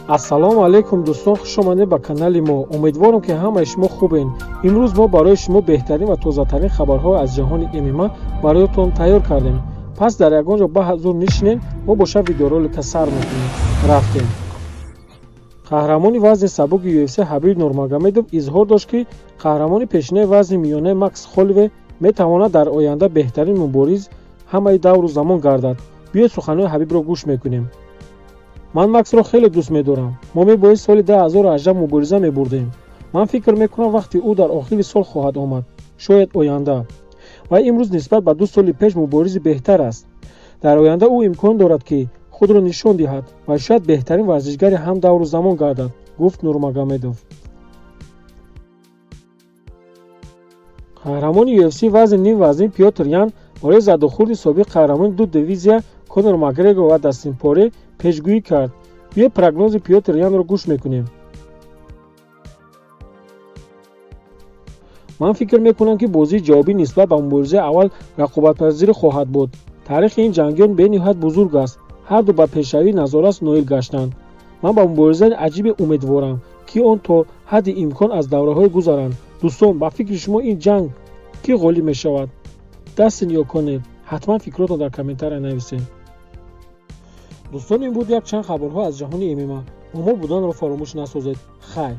ассалому алайкум дӯстон, хушомадед ба канали мо. Умедворам ки ҳамаи шумо хубен. имрӯз мо барои шумо беҳтарин ва тозатарин хабарҳо аз ҷаҳони MMA бароятон тайёр кардем. пас дар ягон ҷо ба ҳазур нишинед, мо боша видеоролика сар мекунем. рафтем. қаҳрамони вазни сабуки UFC Хабиб Нурмагомедов изҳор дошт ки қаҳрамони пешинаи вазни миёнаи Макс Холловей метавонад дар оянда беҳтарин мубориз ҳамаи давру замон гардад. биёед суханои Хабибро гӯш мекунем. ман Максро хеле дӯст медорам. мо мебоид соли 2018 мубориза мебурдем. ман фикр мекунам вақти ӯ дар охири сол хоҳад омад, шояд оянда. вай имрӯз нисбат ба 2 соли пеш муборизи беҳтар аст. дар оянда ӯ имкон дорад ки худро нишон диҳад ва шояд беҳтарин варзишгари ҳам давру замон гардад, гуфт Нурмагомедов. қаҳрамони UFC вазни ним вазнин Петр Ян барои задухурди собиқ қаҳрамони 2 дивизия Конор Магрегор ва Дастин Порые пешгӯӣ кард. биё прагнозы Петр Янро гӯш мекунем. ман фикр мекунам ки бозии ҷавобӣ нисбат ба муборизаи аввал рақобатпазир хоҳад буд. таърихи ин ҷангиён бениҳоят бузург аст. ҳарду ба пешравии назорат ноил гаштанд. ман ба муборизаи аҷибе умедворам ки он то ҳадди имкон аз давраҳое гузаранд. дӯстон, ба фикри шумо ин ҷанг кӣ ғолиб мешавад? Дастин ё Конор? ҳатман фикротон дар комментария нависед. дӯстон, ин буд як чанд хабарҳо аз ҷаҳони MMA. با ما بودن رو فراموش نسازید. خیر.